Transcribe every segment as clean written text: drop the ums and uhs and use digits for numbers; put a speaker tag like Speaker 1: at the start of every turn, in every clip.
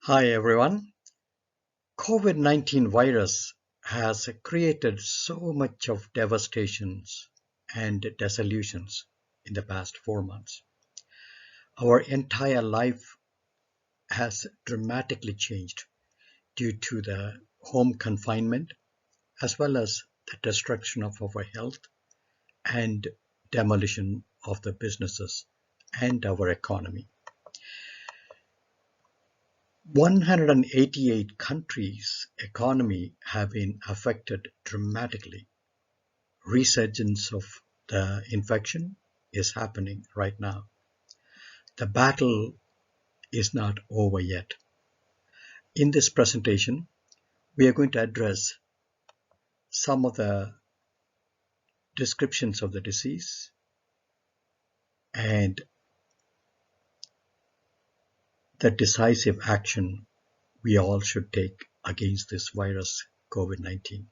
Speaker 1: Hi everyone. COVID-19 virus has created so much of devastations and dissolutions in the past 4 months. Our entire life has dramatically changed due to the home confinement as well as the destruction of our health and demolition of the businesses and our economy. 188 countries' economy have been affected dramatically. Resurgence of the infection is happening right now. The battle is not over yet. In this presentation, we are going to address some of the descriptions of the disease and the decisive action we all should take against this virus, COVID-19.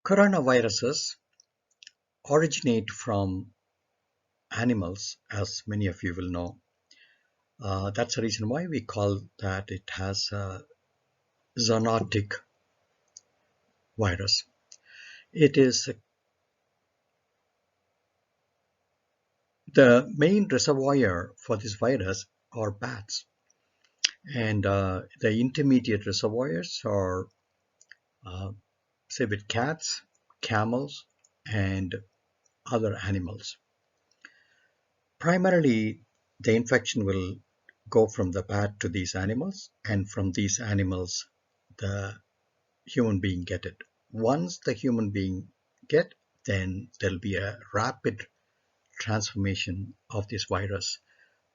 Speaker 1: Coronaviruses originate from animals, as many of you will know. That's the reason why we call that it has a zoonotic virus. It is the main reservoir for this virus are bats, and the intermediate reservoirs are say with cats, camels, and other animals. Primarily, the infection will go from the bat to these animals, and from these animals, the human being get it. Once the human being get, then there'll be a rapid transformation of this virus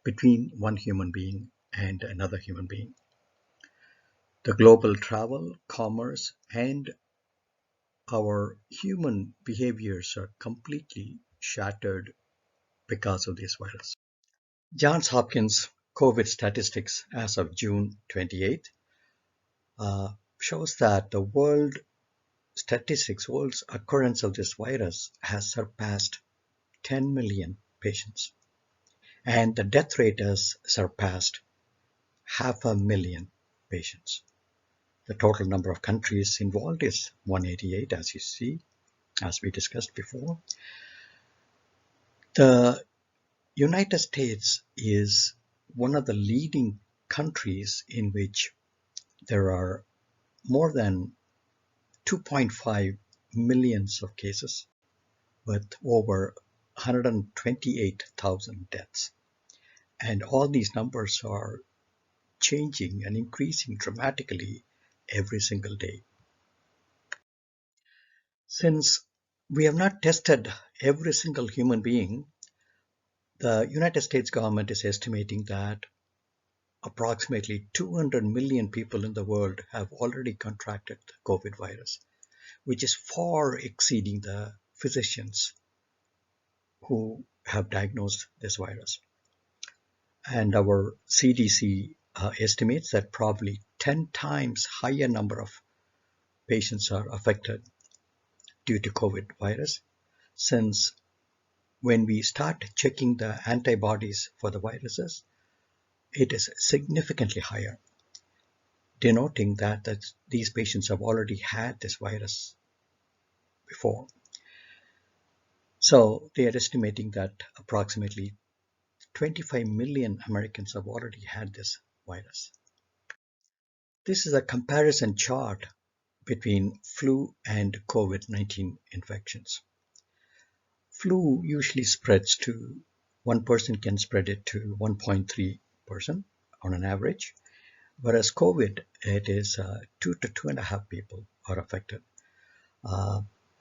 Speaker 1: between one human being and another human being. The global travel, commerce, and our human behaviors are completely shattered because of this virus. Johns Hopkins COVID statistics as of June 28th shows that the world's occurrence of this virus has surpassed 10 million patients, and the death rate has surpassed 500,000 patients. The total number of countries involved is 188, as you see, as we discussed before. The United States is one of the leading countries in which there are more than 2.5 million of cases with over 128,000 deaths. And all these numbers are changing and increasing dramatically every single day. Since we have not tested every single human being, the United States government is estimating that approximately 200 million people in the world have already contracted the COVID virus, which is far exceeding the physicians who have diagnosed this virus. And our CDC estimates that probably 10 times higher number of patients are affected due to COVID virus, since when we start checking the antibodies for the viruses, it is significantly higher, denoting that these patients have already had this virus before. So they are estimating that approximately 25 million Americans have already had this virus. This is a comparison chart between flu and COVID-19 infections. Flu usually spreads to, one person can spread it to 1.3 person on an average, whereas COVID, it is 2 to 2.5 people are affected.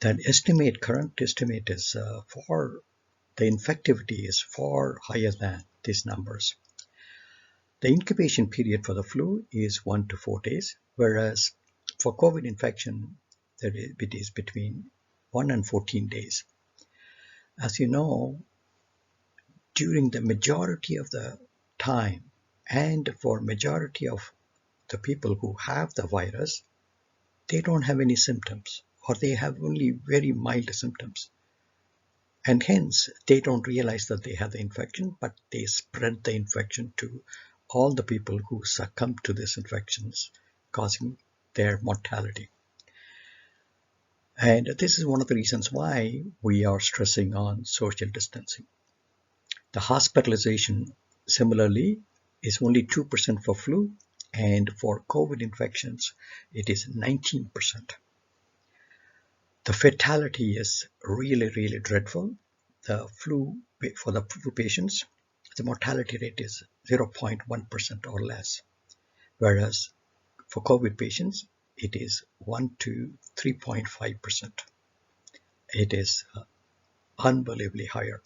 Speaker 1: That current estimate is for the infectivity is far higher than these numbers. The incubation period for the flu is 1 to 4 days, whereas for COVID infection, it is between 1 and 14 days. As you know, during the majority of the time, and for majority of the people who have the virus, they don't have any symptoms, or they have only very mild symptoms. And hence they don't realize that they have the infection, but they spread the infection to all the people who succumb to these infections, causing their mortality. And this is one of the reasons why we are stressing on social distancing. The hospitalization, similarly, is only 2% for flu, and for COVID infections, it is 19%. The fatality is really, really dreadful. For the flu patients, the mortality rate is 0.1% or less, whereas for COVID patients, it is 1 to 3.5%. It is unbelievably higher.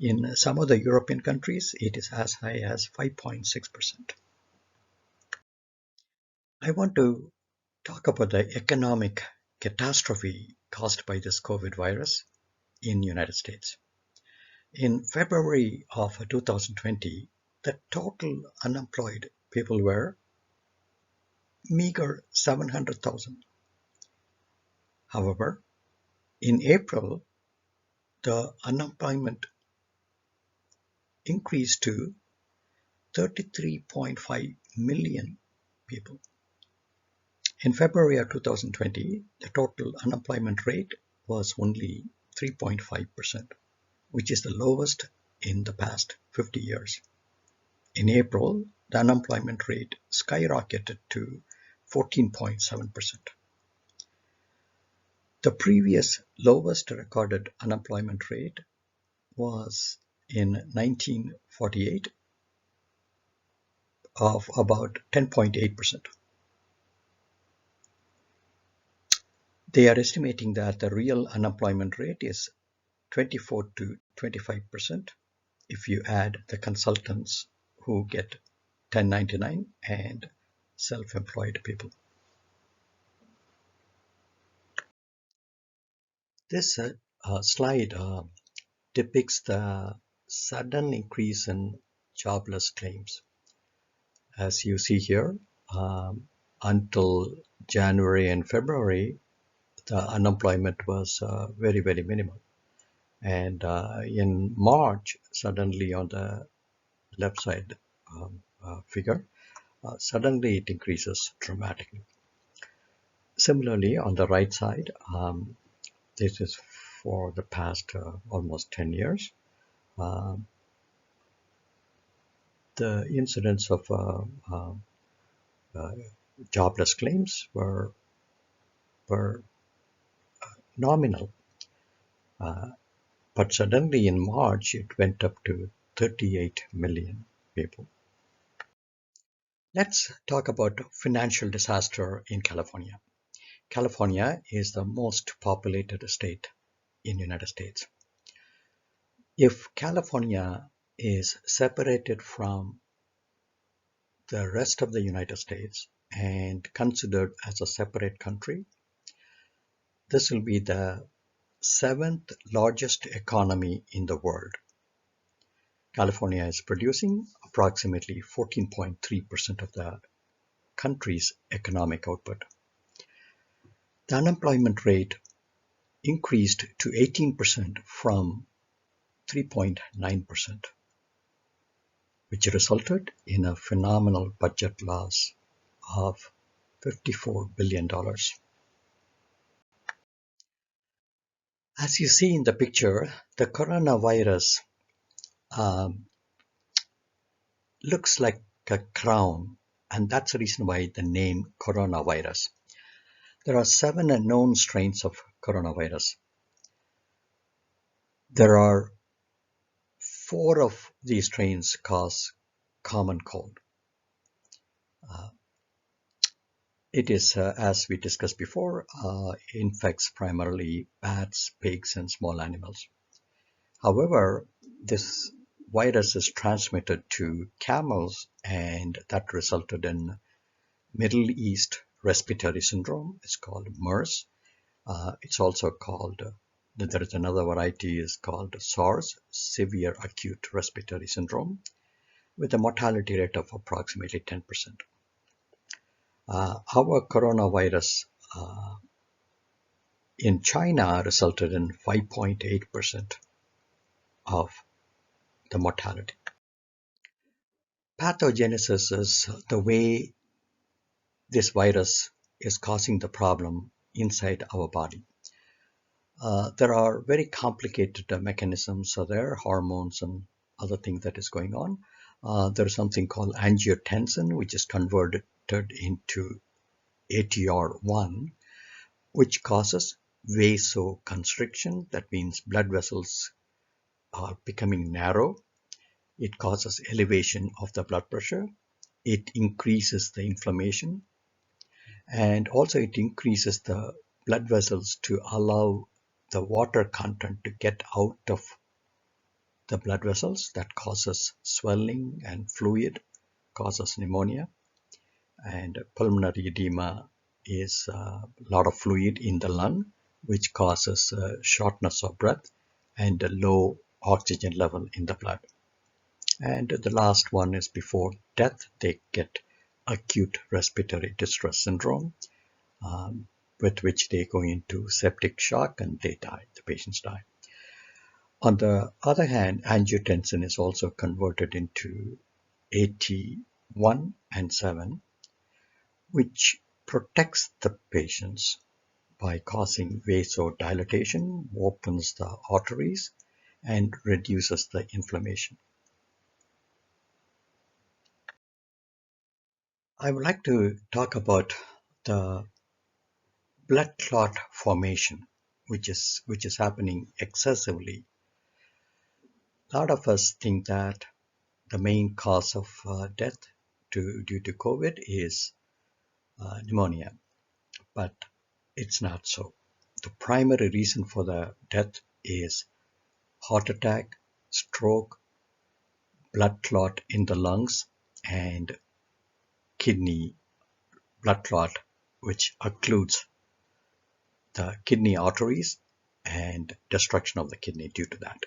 Speaker 1: In some of the European countries, it is as high as 5.6%. I want to talk about the economic catastrophe caused by this COVID virus in the United States. In February of 2020, the total unemployed people were meager 700,000. However, in April, the unemployment increased to 33.5 million people. In February of 2020, the total unemployment rate was only 3.5%, which is the lowest in the past 50 years. In April, the unemployment rate skyrocketed to 14.7%. The previous lowest recorded unemployment rate was in 1948 of about 10.8%. They are estimating that the real unemployment rate is 24 to 25% if you add the consultants who get 1099 and self-employed people. This slide depicts the sudden increase in jobless claims. As you see here, until January and February, the unemployment was very, very minimal. And in March, suddenly on the left side figure, suddenly it increases dramatically. Similarly, on the right side, this is for the past almost 10 years. The incidence of jobless claims were nominal. But suddenly in March, it went up to 38 million people. Let's talk about financial disaster in California. California is the most populated state in the United States. If California is separated from the rest of the United States and considered as a separate country, this will be the 7th largest economy in the world. California is producing approximately 14.3% of the country's economic output. The unemployment rate increased to 18% from 3.9%, which resulted in a phenomenal budget loss of $54 billion. As you see in the picture, the coronavirus looks like a crown, and that's the reason why the name coronavirus. There are 7 known strains of coronavirus. There are 4 of these strains cause common cold. It is, as we discussed before, infects primarily bats, pigs, and small animals. However, this virus is transmitted to camels, and that resulted in Middle East respiratory syndrome. It's called MERS. It's also called, there is another variety is called SARS, severe acute respiratory syndrome, with a mortality rate of approximately 10%. Our coronavirus in China resulted in 5.8% of the mortality. Pathogenesis is the way this virus is causing the problem inside our body. There are very complicated mechanisms. So there are hormones and other things that is going on. There's something called angiotensin, which is converted into ATR1, which causes vasoconstriction. That means blood vessels are becoming narrow. It causes elevation of the blood pressure. It increases the inflammation. And also it increases the blood vessels to allow the water content to get out of the blood vessels. That causes swelling and fluid, causes pneumonia. And pulmonary edema is a lot of fluid in the lung, which causes shortness of breath and a low oxygen level in the blood. And the last one is before death, they get acute respiratory distress syndrome, with which they go into septic shock and they die, the patients die. On the other hand, angiotensin is also converted into AT1 and 7, which protects the patients by causing vasodilatation, opens the arteries, and reduces the inflammation. I would like to talk about the blood clot formation, which is happening excessively. A lot of us think that the main cause of death due to COVID is pneumonia, but it's not so. The primary reason for the death is heart attack, stroke, blood clot in the lungs, and kidney blood clot, which occludes the kidney arteries and destruction of the kidney due to that.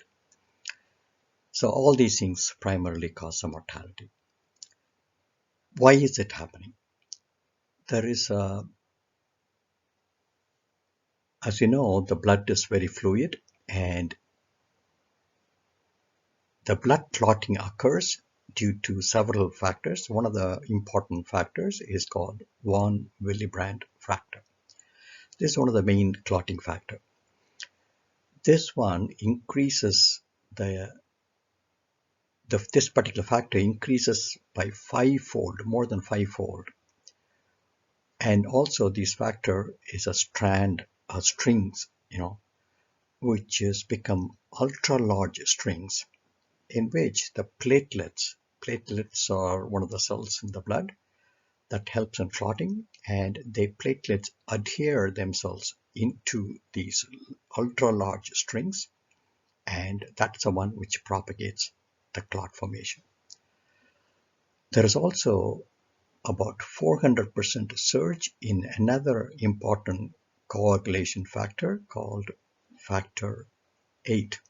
Speaker 1: So all these things primarily cause mortality. Why is it happening? There is as you know, the blood is very fluid, and the blood clotting occurs due to several factors. One of the important factors is called von Willebrand factor. This is one of the main clotting factors. This one increases this particular factor increases by fivefold, more than fivefold. And also this factor is a strand, strings, which has become ultra large strings, in which the platelets are one of the cells in the blood that helps in clotting, and the platelets adhere themselves into these ultra large strings, and that's the one which propagates the clot formation. There is also about 400% surge in another important coagulation factor called factor 8,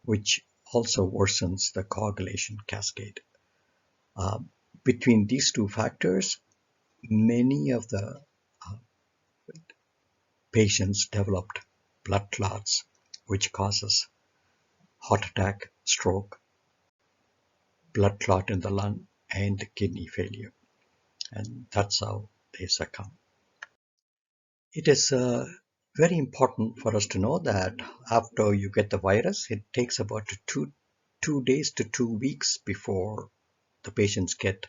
Speaker 1: which also worsens the coagulation cascade. Between these two factors, many of the patients developed blood clots, which causes heart attack, stroke, blood clot in the lung, and kidney failure. And that's how they succumb. It is very important for us to know that after you get the virus, it takes about two days to 2 weeks before the patients get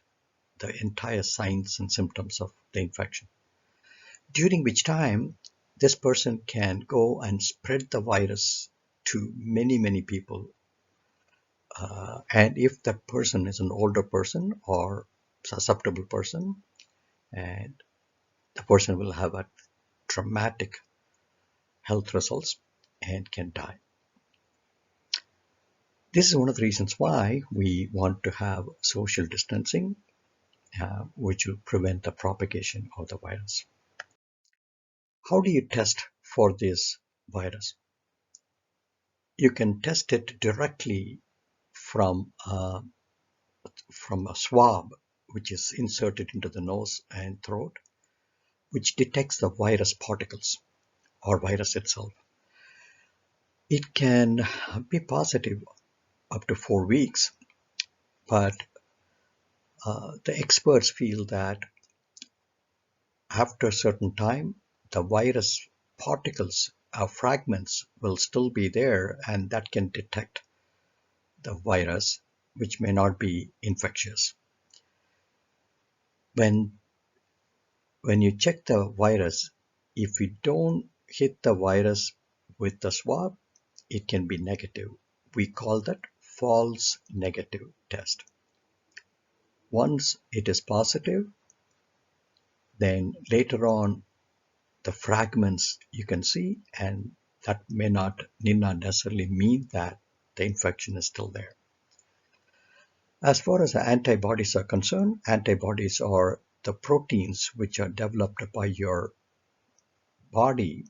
Speaker 1: the entire signs and symptoms of the infection, during which time this person can go and spread the virus to many people. And if that person is an older person or susceptible person, and the person will have a traumatic health results and can die. This is one of the reasons why we want to have social distancing, which will prevent the propagation of the virus. How do you test for this virus? You can test it directly from a swab, which is inserted into the nose and throat, which detects the virus particles or virus itself. It can be positive up to 4 weeks, but the experts feel that after a certain time, the virus particles or fragments will still be there, and that can detect the virus, which may not be infectious. When you check the virus, if you don't hit the virus with the swab, it can be negative. We call that false negative test. Once it is positive, then later on the fragments you can see, and that need not necessarily mean that the infection is still there. As far as the antibodies are concerned, antibodies are the proteins which are developed by your body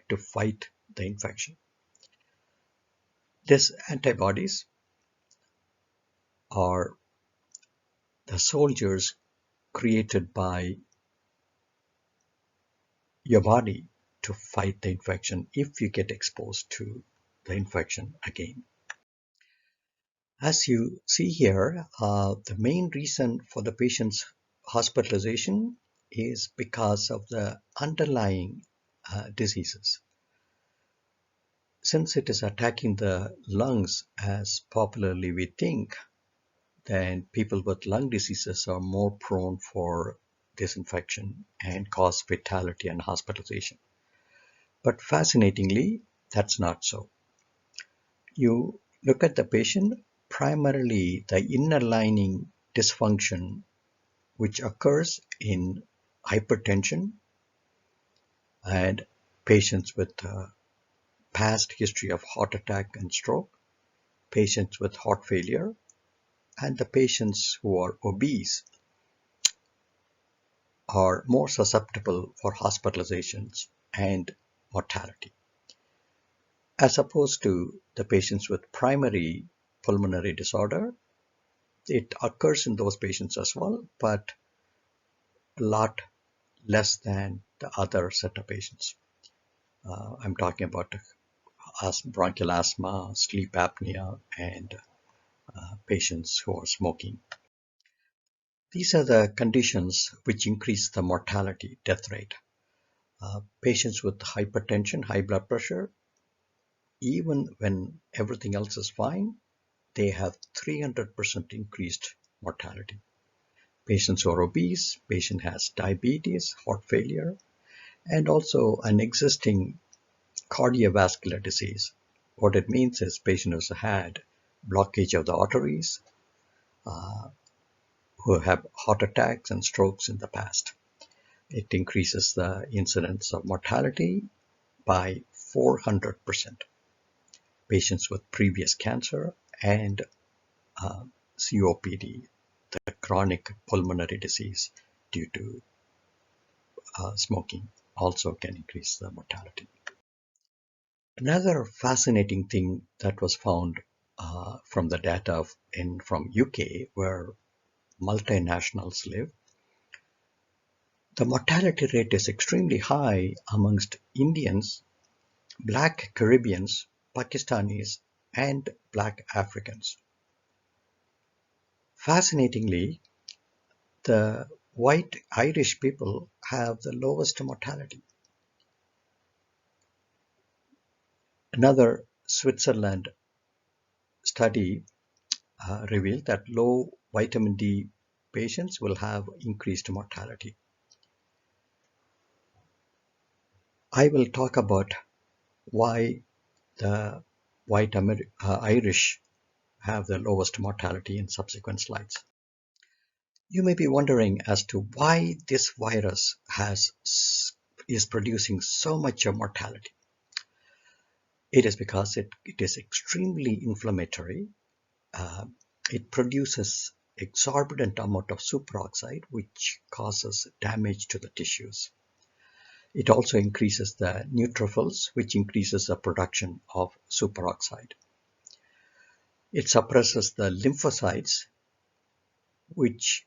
Speaker 1: to fight the infection. These antibodies are the soldiers created by your body to fight the infection if you get exposed to the infection again. As you see here, the main reason for the patient's hospitalization is because of the underlying diseases. Since it is attacking the lungs as popularly we think, then people with lung diseases are more prone for this infection and cause fatality and hospitalization. But fascinatingly, that's not so. You look at the patient, primarily the inner lining dysfunction, which occurs in hypertension and patients with past history of heart attack and stroke, patients with heart failure, and the patients who are obese are more susceptible for hospitalizations and mortality, as opposed to the patients with primary pulmonary disorder. It occurs in those patients as well, but a lot less than the other set of patients. I'm talking about bronchial asthma, sleep apnea, and patients who are smoking. These are the conditions which increase the mortality, death rate. Patients with hypertension, high blood pressure, even when everything else is fine, they have 300% increased mortality. Patients who are obese, patient has diabetes, heart failure, and also an existing cardiovascular disease. What it means is patient who's had blockage of the arteries, who have heart attacks and strokes in the past. It increases the incidence of mortality by 400%. Patients with previous cancer and COPD, the chronic pulmonary disease due to smoking, also can increase the mortality. Another fascinating thing that was found from the data from UK, where multinationals live, the mortality rate is extremely high amongst Indians, Black Caribbeans, Pakistanis, and Black Africans. Fascinatingly, the white Irish people have the lowest mortality. Another Switzerland study revealed that low vitamin D patients will have increased mortality. I will talk about why the white Irish have the lowest mortality in subsequent slides. You may be wondering as to why this virus is producing so much mortality. It is because it is extremely inflammatory. It produces exorbitant amount of superoxide, which causes damage to the tissues. It also increases the neutrophils, which increases the production of superoxide. It suppresses the lymphocytes, which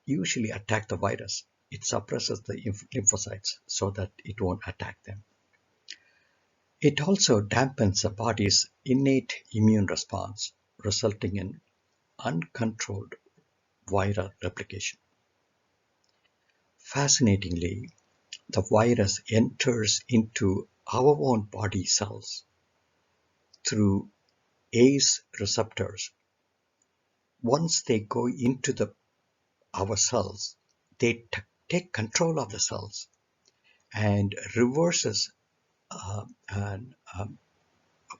Speaker 1: usually attack the virus. It suppresses the lymphocytes so that it won't attack them. It also dampens the body's innate immune response, resulting in uncontrolled viral replication. Fascinatingly, the virus enters into our own body cells through ACE receptors. Once they go into our cells, they take control of the cells and reverses a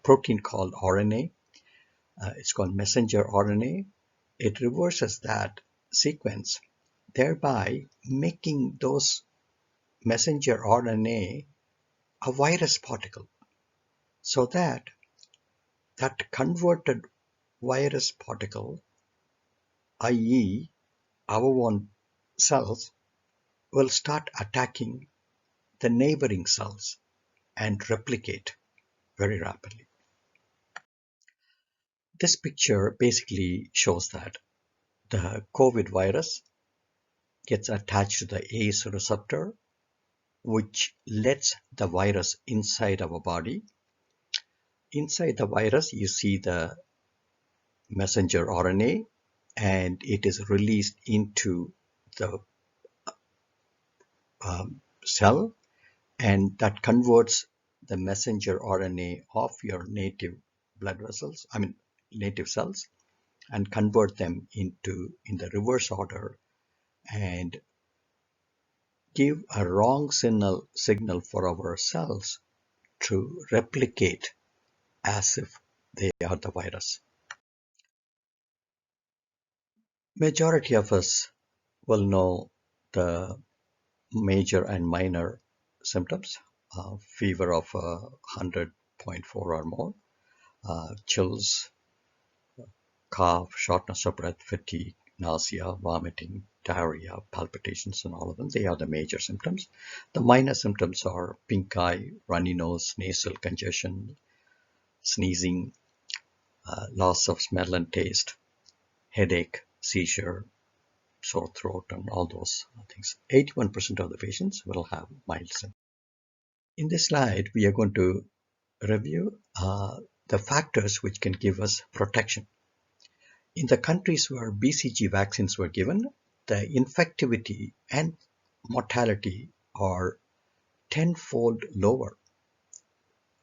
Speaker 1: protein called RNA. It's called messenger RNA. It reverses that sequence, thereby making those messenger RNA a virus particle, so that converted virus particle, i.e. our own cells, will start attacking the neighboring cells and replicate very rapidly. This picture basically shows that the COVID virus gets attached to the ACE receptor, which lets the virus inside our body. Inside the virus, you see the messenger RNA, and it is released into the cell, and that converts the messenger RNA of your native blood vessels, native cells, and convert them in the reverse order and give a wrong signal for our cells to replicate as if they are the virus. Majority of us will know the major and minor symptoms: fever of 100.4 or more, chills, cough, shortness of breath, fatigue, nausea, vomiting, diarrhea, palpitations, and all of them. They are the major symptoms. The minor symptoms are pink eye, runny nose, nasal congestion, sneezing, loss of smell and taste, headache, seizure, sore throat, and all those things. 81% of the patients will have mild symptoms. In this slide, we are going to review the factors which can give us protection. In the countries where BCG vaccines were given, the infectivity and mortality are tenfold lower.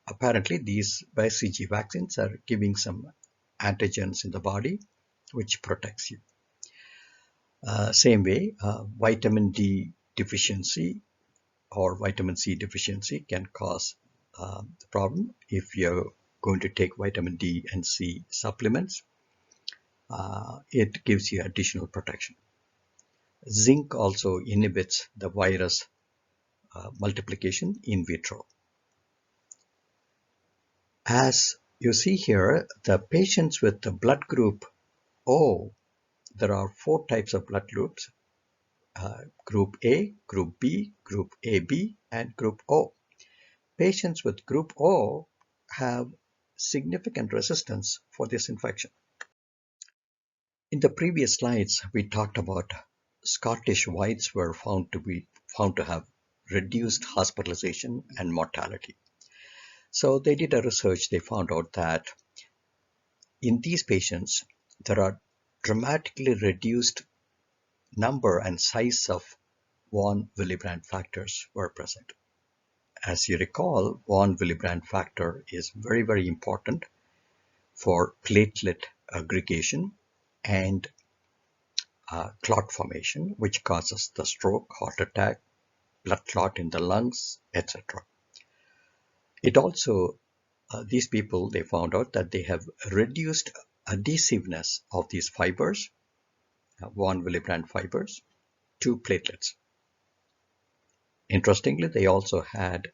Speaker 1: Apparently, these BCG vaccines are giving some antigens in the body which protects you. Same way, vitamin D deficiency or vitamin C deficiency can cause the problem. If you're going to take vitamin D and C supplements, it gives you additional protection. Zinc also inhibits the virus multiplication in vitro. As you see here, the patients with the blood group O, there are 4 types of blood groups: group A, group B, group AB, and group O. Patients with group O have significant resistance for this infection. In the previous slides, we talked about Scottish whites were found to have reduced hospitalization and mortality. So they did a research. They found out that in these patients, there are dramatically reduced number and size of von Willebrand factors were present. As you recall, von Willebrand factor is very, very important for platelet aggregation and clot formation, which causes the stroke, heart attack, blood clot in the lungs, etc. It also, these people, they found out that they have reduced adhesiveness of these fibers, von Willebrand fibers, to platelets. Interestingly, they also had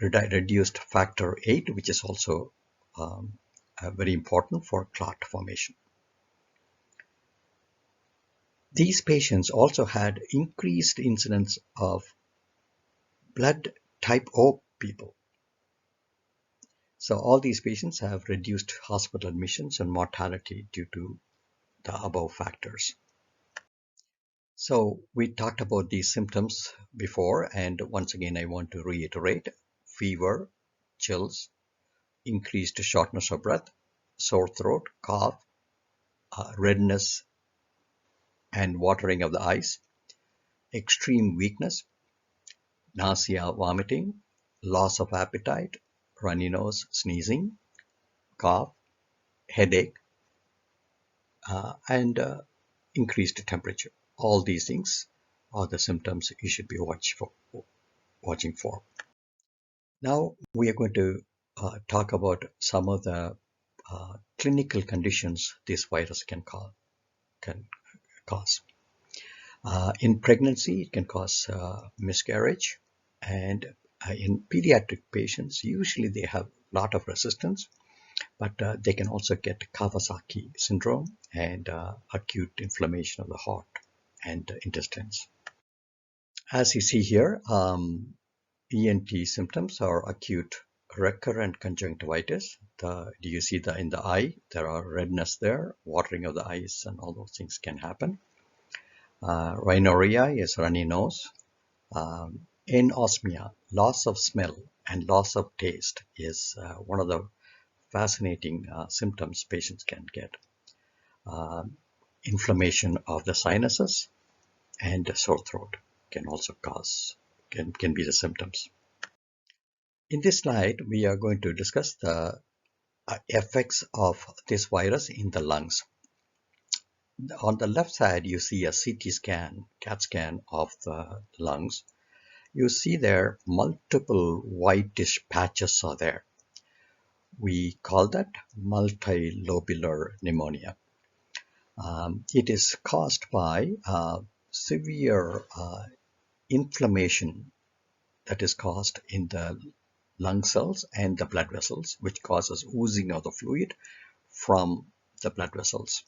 Speaker 1: reduced factor 8, which is also very important for clot formation. These patients also had increased incidence of blood type O people. So all these patients have reduced hospital admissions and mortality due to the above factors. So we talked about these symptoms before, and once again I want to reiterate: fever, chills, increased shortness of breath, sore throat, cough, redness and watering of the eyes, extreme weakness, nausea, vomiting, loss of appetite, runny nose, sneezing, cough, headache, and increased temperature. All these things are the symptoms you should be watching for. Now we are going to talk about some of the clinical conditions this virus can cause. In pregnancy, it can cause miscarriage, and in pediatric patients, usually they have a lot of resistance, but they can also get Kawasaki syndrome and acute inflammation of the heart and intestines. As you see here, ENT symptoms are acute recurrent conjunctivitis. Do you see that in the eye? There are redness there, watering of the eyes, and all those things can happen. Rhinorrhea is runny nose. Anosmia, loss of smell and loss of taste, is one of the fascinating symptoms patients can get. Inflammation of the sinuses and sore throat can also can be the symptoms. In this slide, we are going to discuss the effects of this virus in the lungs. On the left side, you see a CT scan, CAT scan of the lungs. You see there multiple whitish patches are there. We call that multilobular pneumonia. It is caused by severe inflammation that is caused in the lung cells and the blood vessels, which causes oozing of the fluid from the blood vessels.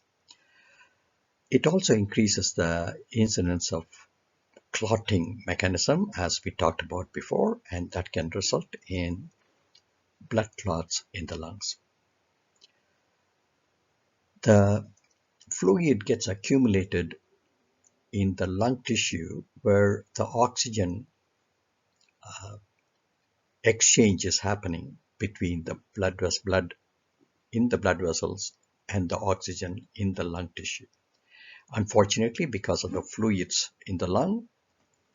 Speaker 1: It also increases the incidence of clotting mechanism, as we talked about before, and that can result in blood clots in the lungs. The fluid gets accumulated in the lung tissue where the oxygen exchange is happening between the blood in the blood vessels and the oxygen in the lung tissue. Unfortunately, because of the fluids in the lung,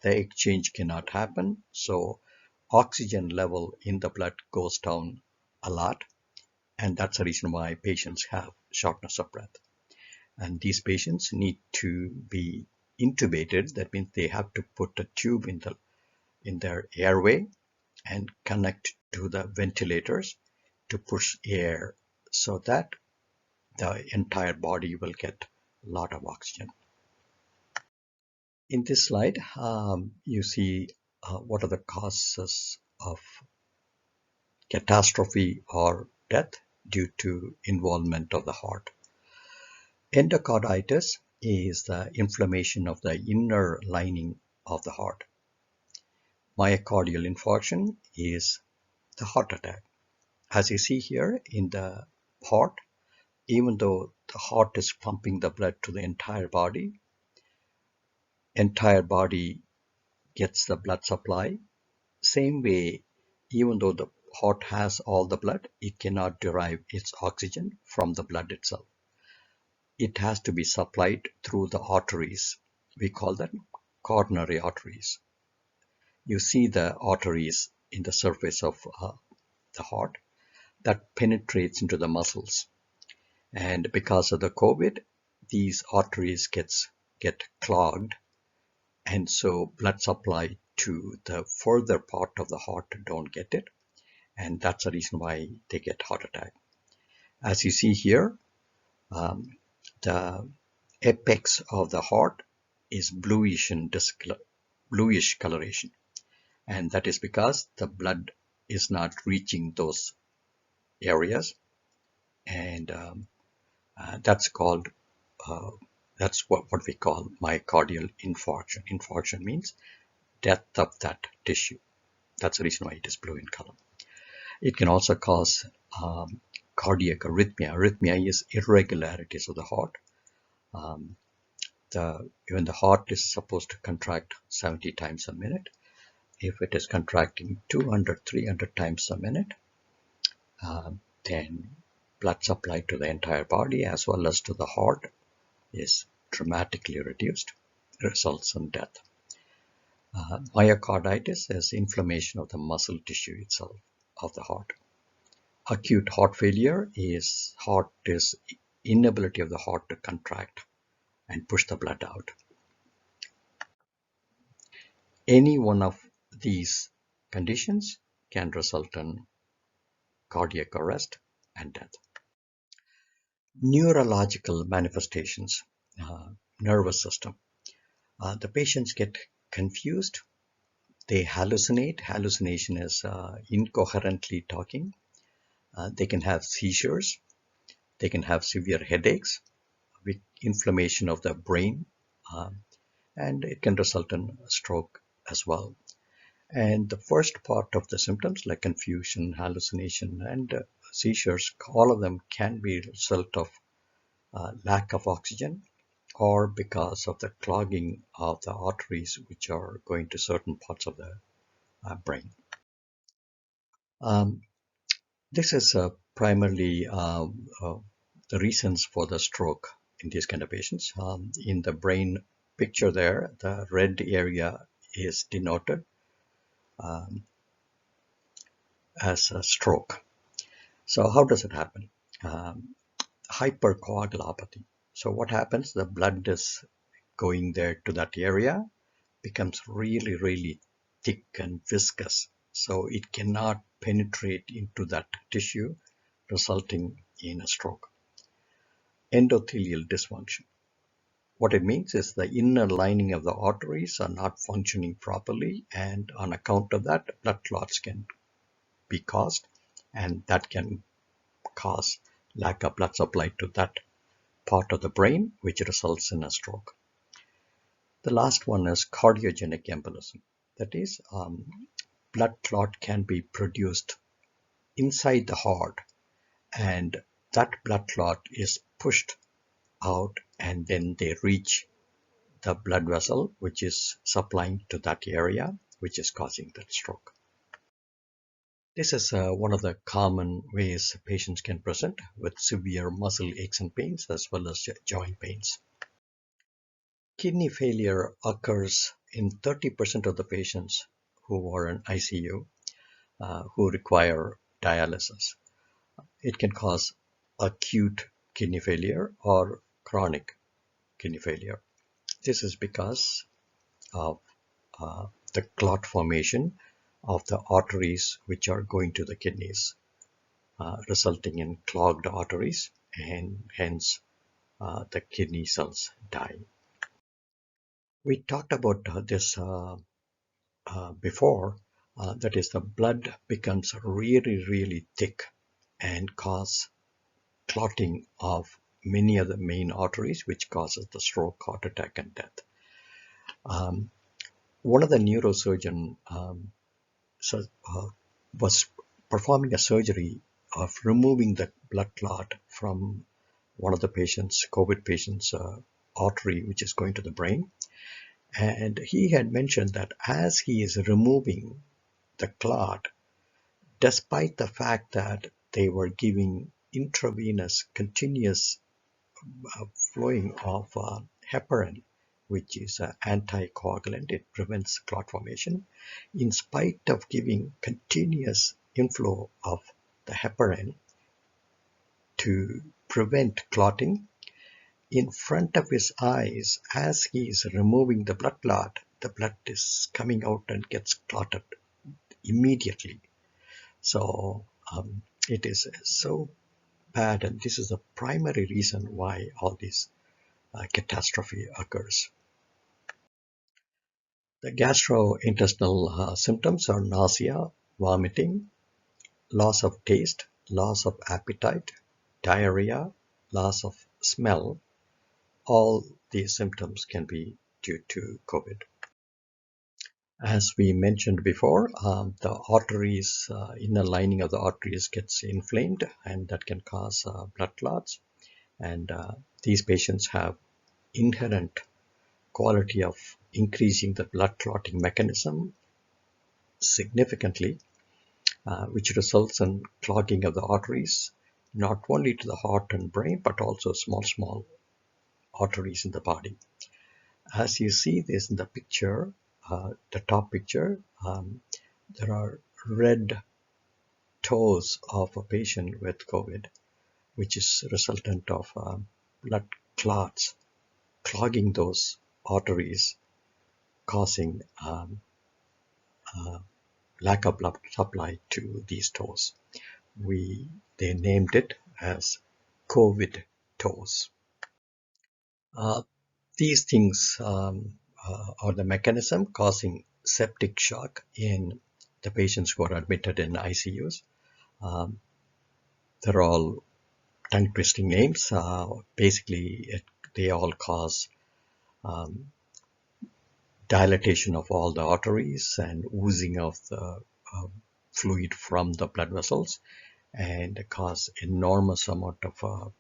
Speaker 1: the exchange cannot happen, so oxygen level in the blood goes down a lot, and that's the reason why patients have shortness of breath. And these patients need to be intubated. That means they have to put a tube in their airway and connect to the ventilators to push air so that the entire body will get a lot of oxygen. In this slide, you see what are the causes of catastrophe or death due to involvement of the heart. Endocarditis is the inflammation of the inner lining of the heart. Myocardial infarction is the heart attack. As you see here in the heart, even though the heart is pumping the blood to the entire body gets the blood supply. Same way, even though the heart has all the blood, it cannot derive its oxygen from the blood itself. It has to be supplied through the arteries. We call them coronary arteries. You see the arteries in the surface of the heart that penetrates into the muscles. And because of the COVID, these arteries get clogged, and so blood supply to the further part of the heart don't get it, and that's the reason why they get heart attack. As you see here, the apex of the heart is bluish coloration, and that is because the blood is not reaching those areas, and that's called that's what we call myocardial infarction. Infarction means death of that tissue. That's the reason why it is blue in color. It can also cause cardiac arrhythmia. Arrhythmia is irregularities of the heart. Even the heart is supposed to contract 70 times a minute. If it is contracting 200, 300 times a minute, then blood supply to the entire body as well as to the heart is dramatically reduced, results in death. Myocarditis is inflammation of the muscle tissue itself of the heart. Acute heart failure is inability of the heart to contract and push the blood out. Any one of these conditions can result in cardiac arrest and death. Neurological manifestations, nervous system. The patients get confused. They hallucinate. Hallucination is incoherently talking. They can have seizures. They can have severe headaches with inflammation of the brain, and it can result in stroke as well. And the first part of the symptoms like confusion, hallucination, and seizures, all of them can be a result of lack of oxygen or because of the clogging of the arteries which are going to certain parts of the brain. This is primarily the reasons for the stroke in these kind of patients. In the brain picture there, the red area is denoted as a stroke. So how does it happen? Hypercoagulopathy. So what happens? The blood is going there to that area, becomes really, really thick and viscous. So it cannot penetrate into that tissue, resulting in a stroke. Endothelial dysfunction. What it means is the inner lining of the arteries are not functioning properly, and on account of that, blood clots can be caused, and that can cause lack of blood supply to that part of the brain, which results in a stroke. The last one is cardiogenic embolism. That is, blood clot can be produced inside the heart, and that blood clot is pushed out, and then they reach the blood vessel, which is supplying to that area, which is causing that stroke. This is one of the common ways patients can present with severe muscle aches and pains as well as joint pains. Kidney failure occurs in 30% of the patients who are in ICU who require dialysis. It can cause acute kidney failure or chronic kidney failure. This is because of the clot formation of the arteries which are going to the kidneys, resulting in clogged arteries, and hence the kidney cells die. We talked about this before, that is the blood becomes really, really thick and cause clotting of many of the main arteries, which causes the stroke, heart attack, and death. One of the neurosurgeon was performing a surgery of removing the blood clot from one of the patients, COVID patient's artery, which is going to the brain. And he had mentioned that as he is removing the clot, despite the fact that they were giving intravenous continuous flowing of heparin, which is an anticoagulant, it prevents clot formation. In spite of giving continuous inflow of the heparin to prevent clotting, in front of his eyes, as he is removing the blood clot, the blood is coming out and gets clotted immediately. So it is so bad, and this is the primary reason why all this catastrophe occurs. The gastrointestinal symptoms are nausea, vomiting, loss of taste, loss of appetite, diarrhea, loss of smell. All these symptoms can be due to COVID. As we mentioned before, the arteries, inner lining of the arteries gets inflamed, and that can cause blood clots. And these patients have inherent quality of increasing the blood clotting mechanism significantly. which results in clogging of the arteries, not only to the heart and brain, but also small arteries in the body. As you see this in the picture, the top picture, there are red toes of a patient with COVID, which is resultant of blood clots clogging those arteries, causing lack of blood supply to these toes. They named it as COVID toes. These things are the mechanism causing septic shock in the patients who are admitted in ICUs. They're all tongue-twisting names. Basically, they all cause dilatation of all the arteries and oozing of the fluid from the blood vessels, and cause enormous amount of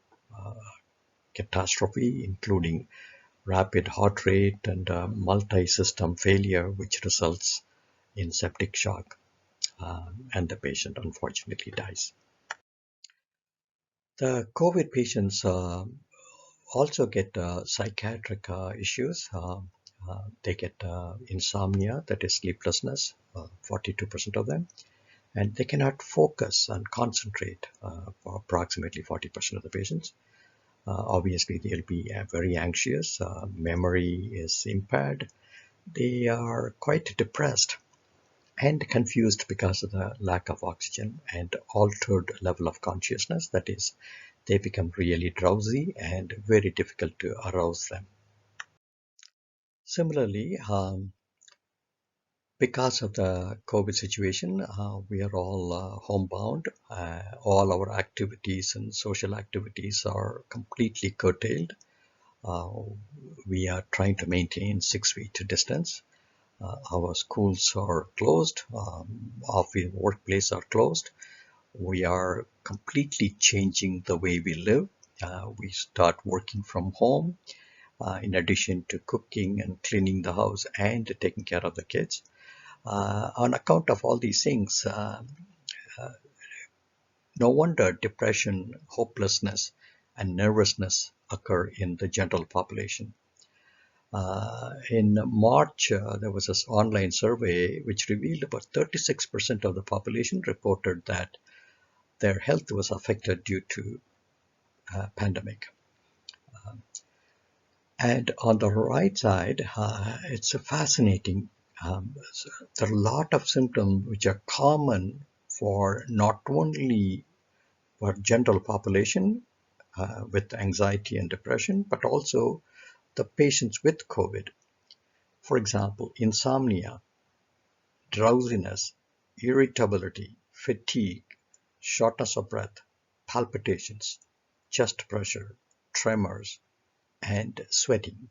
Speaker 1: catastrophe, including rapid heart rate and multi-system failure, which results in septic shock, and the patient unfortunately dies. The COVID patients also get psychiatric issues. They get insomnia, that is sleeplessness, 42% of them, and they cannot focus and concentrate for approximately 40% of the patients. Obviously, they'll be very anxious, memory is impaired, they are quite depressed and confused because of the lack of oxygen and altered level of consciousness. That is, they become really drowsy and very difficult to arouse them. Similarly, because of the COVID situation, we are all homebound. All our activities and social activities are completely curtailed. We are trying to maintain 6 feet distance. Our schools are closed. Office workplace are closed. We are completely changing the way we live. We start working from home, in addition to cooking and cleaning the house and taking care of the kids. On account of all these things, no wonder depression, hopelessness, and nervousness occur in the general population. In March, there was this online survey which revealed about 36% of the population reported that their health was affected due to pandemic. And on the right side, it's fascinating. There are a lot of symptoms which are common for not only for general population with anxiety and depression, but also the patients with COVID. For example, insomnia, drowsiness, irritability, fatigue, shortness of breath, palpitations, chest pressure, tremors, and sweating.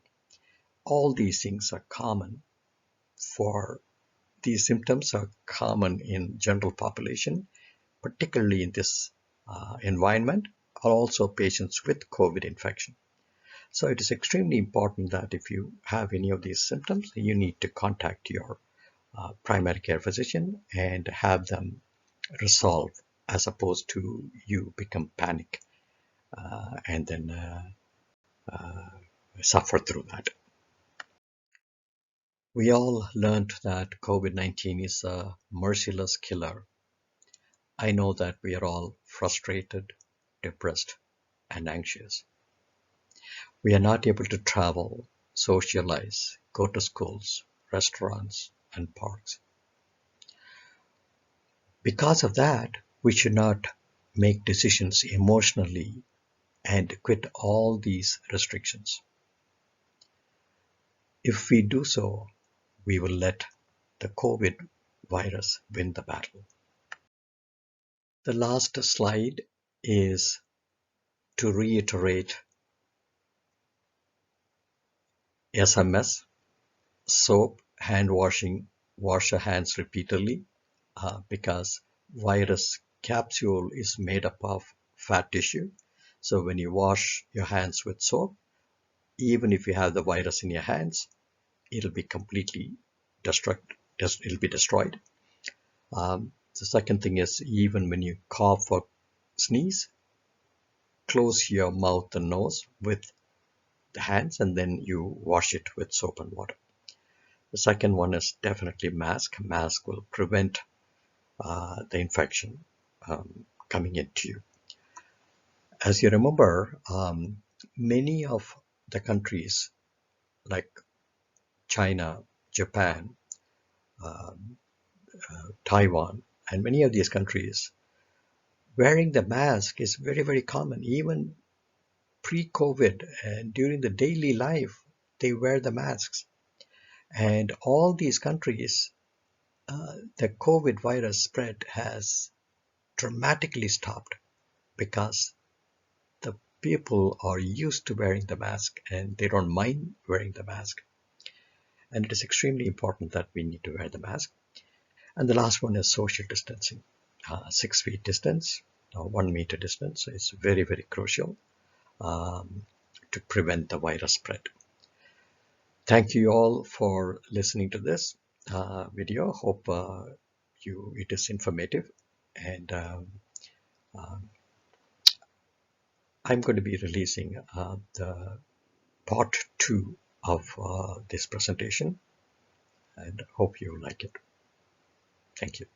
Speaker 1: All these things are common for these symptoms are common in general population, particularly in this environment, are also patients with COVID infection. So it is extremely important that if you have any of these symptoms, you need to contact your primary care physician and have them resolve, as opposed to you become panic and then suffer through that. We all learned that COVID-19 is a merciless killer. I know that we are all frustrated, depressed, and anxious. We are not able to travel, socialize, go to schools, restaurants, and parks. Because of that, we should not make decisions emotionally and quit all these restrictions. If we do so, we will let the COVID virus win the battle. The last slide is to reiterate SMS, soap, hand washing, wash your hands repeatedly, because virus capsule is made up of fat tissue. So when you wash your hands with soap, even if you have the virus in your hands, it'll be completely destroyed. The second thing is, even when you cough or sneeze, close your mouth and nose with the hands and then you wash it with soap and water. The second one is definitely mask. Mask will prevent the infection coming into you. As you remember, many of the countries like China, Japan, Taiwan, and many of these countries, wearing the mask is very, very common. Even pre-COVID and during the daily life, they wear the masks. And all these countries, the COVID virus spread has dramatically stopped because the people are used to wearing the mask and they don't mind wearing the mask. And it is extremely important that we need to wear the mask. And the last one is social distancing. 6 feet distance, 1 meter distance is very, very crucial to prevent the virus spread. Thank you all for listening to this video. Hope it is informative, and I'm going to be releasing the part 2 of this presentation, and hope you like it. Thank you.